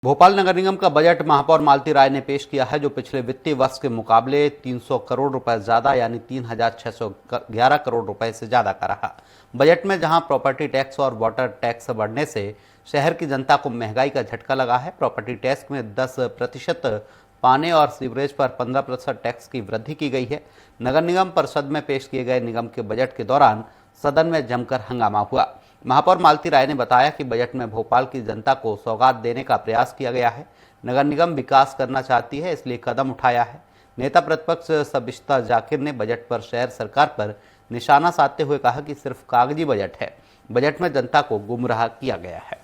भोपाल नगर निगम का बजट महापौर मालती राय ने पेश किया है, जो पिछले वित्तीय वर्ष के मुकाबले 300 करोड़ रुपए ज्यादा यानी 3,611 करोड़ रुपए से ज्यादा का रहा। बजट में जहां प्रॉपर्टी टैक्स और वाटर टैक्स बढ़ने से शहर की जनता को महंगाई का झटका लगा है। प्रॉपर्टी टैक्स में 10% पानी और सीवरेज पर 15% टैक्स की वृद्धि की गई है। नगर निगम परिषद में पेश किए गए निगम के बजट के दौरान सदन में जमकर हंगामा हुआ। महापौर मालती राय ने बताया कि बजट में भोपाल की जनता को सौगात देने का प्रयास किया गया है। नगर निगम विकास करना चाहती है, इसलिए कदम उठाया है। नेता प्रतिपक्ष सबिश्ता जाकिर ने बजट पर शहर सरकार पर निशाना साधते हुए कहा कि सिर्फ कागजी बजट है, बजट में जनता को गुमराह किया गया है।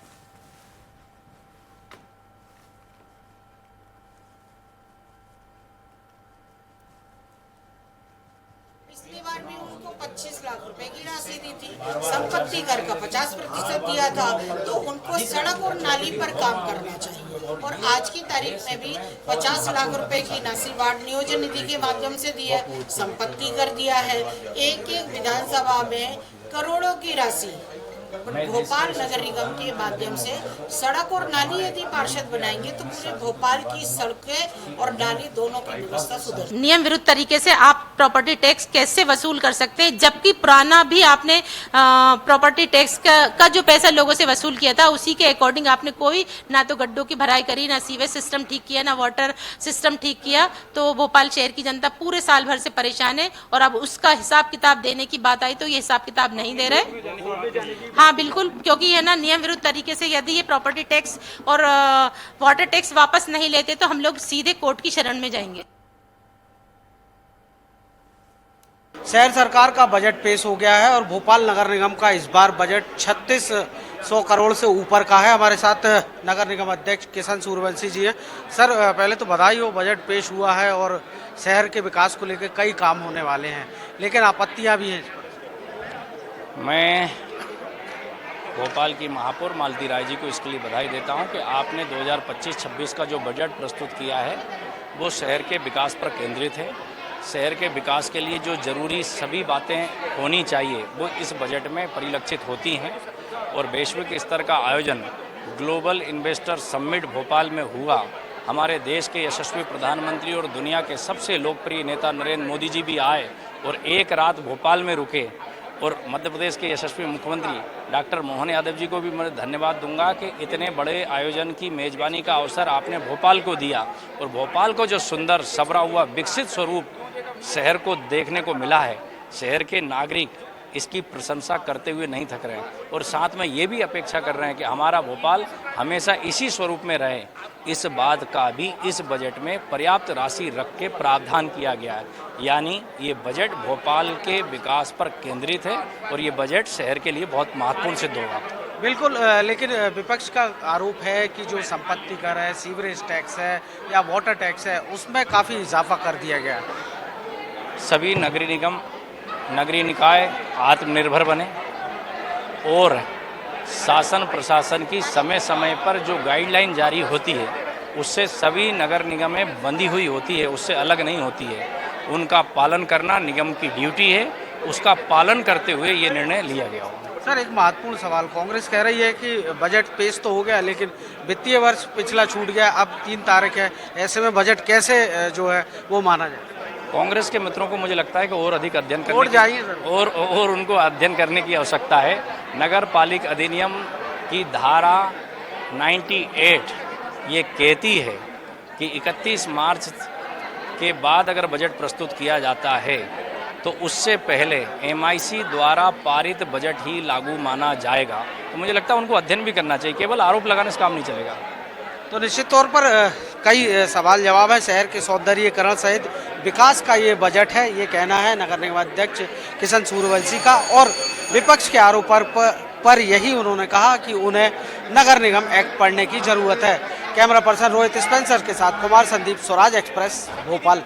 पिछली बार भी उनको 25 लाख रुपए की राशि दी थी, संपत्ति कर का 50% दिया था, तो उनको सड़क और नाली पर काम करना चाहिए। और आज की तारीख में भी 50 लाख रुपए की राशि वार्ड नियोजन निधि के माध्यम से दी है, संपत्ति कर दिया है। एक एक विधानसभा में करोड़ों की राशि भोपाल नगर निगम के माध्यम से सड़क और नाली यदि पार्षद बनाएंगे तो पूरे भोपाल की सड़कें और नाली दोनों की व्यवस्था सुधर। नियम विरुद्ध तरीके से आप प्रॉपर्टी टैक्स कैसे वसूल कर सकते हैं, जबकि पुराना भी आपने प्रॉपर्टी टैक्स का जो पैसा लोगों से वसूल किया था उसी के अकॉर्डिंग आपने कोई ना तो गड्ढों की भराई करी, ना सीवेज सिस्टम ठीक किया, ना वाटर सिस्टम ठीक किया। तो भोपाल शहर की जनता पूरे साल भर से परेशान है और अब उसका हिसाब किताब देने की बात आई तो ये हिसाब किताब नहीं दे रहे। हाँ बिल्कुल, क्योंकि ये ना नियम विरुद्ध तरीके से यदि ये प्रॉपर्टी टैक्स और वाटर टैक्स वापस नहीं लेते तो हम लोग सीधे कोर्ट की शरण में जाएंगे। शहर सरकार का बजट पेश हो गया है और भोपाल नगर निगम का इस बार बजट 3600 करोड़ से ऊपर का है। हमारे साथ नगर निगम अध्यक्ष किशन सूर्यवंशी जी हैं। सर, पहले तो बधाई हो, बजट पेश हुआ है और शहर के विकास को लेकर कई काम होने वाले हैं, लेकिन आपत्तियां भी हैं। मैं भोपाल की महापौर मालती राय जी को इसके लिए बधाई देता हूं कि आपने 2025-26 का जो बजट प्रस्तुत किया है वो शहर के विकास पर केंद्रित है। शहर के विकास के लिए जो ज़रूरी सभी बातें होनी चाहिए वो इस बजट में परिलक्षित होती हैं। और वैश्विक स्तर का आयोजन ग्लोबल इन्वेस्टर समिट भोपाल में हुआ। हमारे देश के यशस्वी प्रधानमंत्री और दुनिया के सबसे लोकप्रिय नेता नरेंद्र मोदी जी भी आए और एक रात भोपाल में रुके। और मध्य प्रदेश के यशस्वी मुख्यमंत्री डॉक्टर मोहन यादव जी को भी मैं धन्यवाद दूंगा कि इतने बड़े आयोजन की मेज़बानी का अवसर आपने भोपाल को दिया और भोपाल को जो सुंदर सबरा हुआ विकसित स्वरूप शहर को देखने को मिला है, शहर के नागरिक इसकी प्रशंसा करते हुए नहीं थक रहे हैं और साथ में ये भी अपेक्षा कर रहे हैं कि हमारा भोपाल हमेशा इसी स्वरूप में रहे। इस बात का भी इस बजट में पर्याप्त राशि रख के प्रावधान किया गया है, यानी ये बजट भोपाल के विकास पर केंद्रित है और ये बजट शहर के लिए बहुत महत्वपूर्ण सिद्ध होगा। बिल्कुल, लेकिन विपक्ष का आरोप है कि जो संपत्ति कर है, सीवरेज टैक्स है या वाटर टैक्स है, उसमें काफ़ी इजाफा कर दिया गया है। सभी नगरीय निगम, नगरीय निकाय आत्मनिर्भर बने और शासन प्रशासन की समय समय पर जो गाइडलाइन जारी होती है उससे सभी नगर निगमें बंधी हुई होती है, उससे अलग नहीं होती है। उनका पालन करना निगम की ड्यूटी है, उसका पालन करते हुए ये निर्णय लिया गया होगा। सर, एक महत्वपूर्ण सवाल, कांग्रेस कह रही है कि बजट पेश तो हो गया लेकिन वित्तीय वर्ष पिछला छूट गया, अब 3 तारीख है, ऐसे में बजट कैसे जो है वो माना जाए? कांग्रेस के मित्रों को मुझे लगता है कि और अधिक अध्ययन करने और उनको अध्ययन करने की आवश्यकता है। नगर पालिक अधिनियम की धारा 98 ये कहती है कि 31 मार्च के बाद अगर बजट प्रस्तुत किया जाता है तो उससे पहले MIC द्वारा पारित बजट ही लागू माना जाएगा। तो मुझे लगता है उनको अध्ययन भी करना चाहिए, केवल आरोप लगाने से काम नहीं चलेगा। तो निश्चित तौर पर कई सवाल जवाब है। शहर के सौंदर्यीकरण सहित विकास का ये बजट है, ये कहना है नगर निगम अध्यक्ष किशन सूर्यवंशी का। और विपक्ष के आरोप पर यही उन्होंने कहा कि उन्हें नगर निगम एक्ट पढ़ने की जरूरत है। कैमरा पर्सन रोहित स्पेंसर के साथ कुमार संदीप, स्वराज एक्सप्रेस, भोपाल।